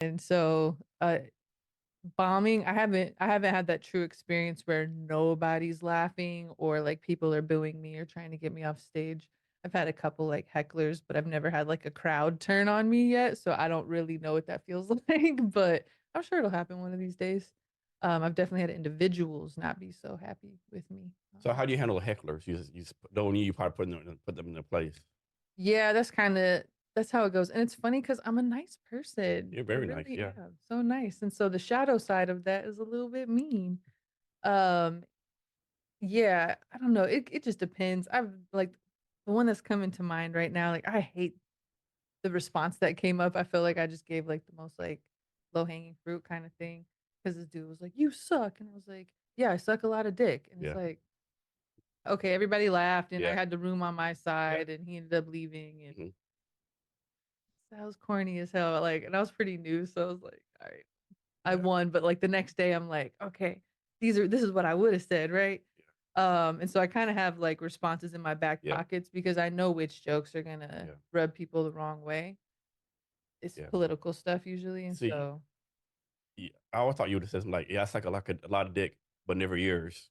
And so, bombing, I haven't had that true experience where nobody's laughing or, like, people are booing me or trying to get me off stage. I've had a couple, like, hecklers, but I've never had, like, a crowd turn on me yet, so I don't really know what that feels like, but I'm sure it'll happen one of these days. I've definitely had individuals not be so happy with me. So how do you handle hecklers? You just don't you probably put them in their place. Yeah, that's how it goes, and it's funny because 'cause I'm a nice person. You're I very nice, really yeah. am, so nice, and so the shadow side of that is a little bit mean. Um, yeah, I don't know, it just depends. I've like, the one that's coming to mind right now, like, I hate the response that came up. I feel like I just gave, like, the most, like, low-hanging fruit kinda thing because this dude was like, "You suck," and I was like, "Yeah, I suck a lot of dick," and it's Yeah, like, okay, everybody laughed, and I yeah, had the room on my yeah. side, and he ended up leaving, and Mhm. that was corny as hell, like, and I was pretty new, so I was like, "Alright, I Yeah, won," but, like, the next day, I'm like, "Okay, this is what I would've said, right?" yeah, And so I kinda have, like, responses in my back yeah, pockets because I know which jokes are gonna yeah, rub people the wrong way. It's yeah. political stuff usually, and See, so yeah, I always thought you would've said something like, "Yeah, I suck a lot of dick, but never yours."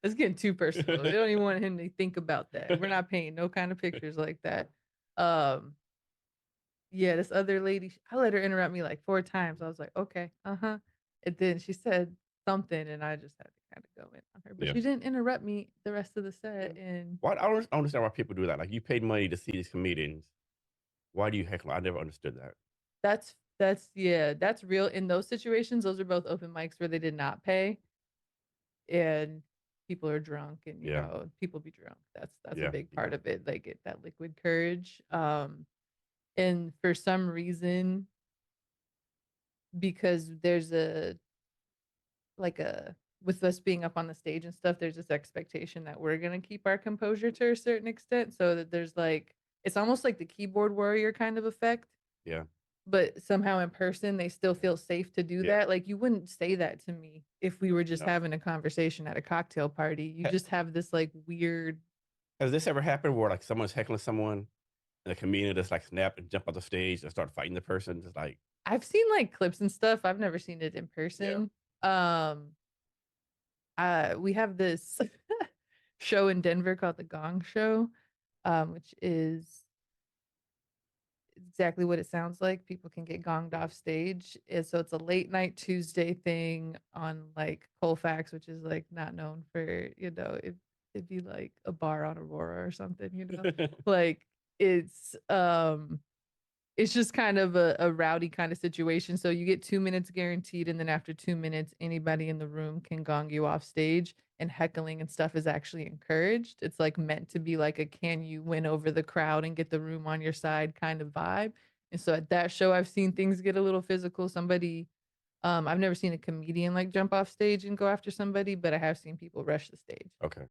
it's getting too personal. I don't even want him to think about that. We're not painting no kind of pictures like that. Um, yeah, this other lady, I let her interrupt me like 4 times. I was like, "Okay, uh-huh." And then she said something, and I just had to kinda go in on her, but Yeah, she didn't interrupt me the rest of the yeah. set, and Why I don't understand why people do that, like, you paid money to see these comedians. Why do you heckle? I never understood that. that's yeah, that's real. In those situations, those are both open mics where they did not pay, and people are drunk and, Yeah, people be drunk. That's a yeah, big yeah, part of it. They get that liquid courage. And for some reason, because there's a with us being up on the stage and stuff, there's this expectation that we're gonna keep our composure to a certain extent, so that there's, like, it's almost like the keyboard warrior kind of effect, yeah, but somehow in person, they still feel safe to do yeah. that. Like, you wouldn't say that to me if we were just No. having a conversation at a cocktail party. You Ha just have this, like, weird. Has this ever happened where, like, someone's heckling someone and a comedian just, like, snap and jump off the stage and start fighting the person? Just like I've seen, like, clips and stuff. I've never seen it in yeah, person. Um, we have this show in Denver called The Gong Show, which is exactly what it sounds like. People can get gonged off stage. And so it's a late night Tuesday thing on, like, Colfax, which is, like, not known for, it'd be like a bar on Aurora or something, you know? Like, it's, um it's just kind of a rowdy kinda situation, so you get 2 minutes guaranteed, and then after 2 minutes, anybody in the room can gong you off stage, and heckling and stuff is actually encouraged. It's, like, meant to be like a can you win over the crowd and get the room on your side kind of vibe, and so at that show, I've seen things get a little physical. I've never seen a comedian, like, jump off stage and go after somebody, but I have seen people rush the stage. okay.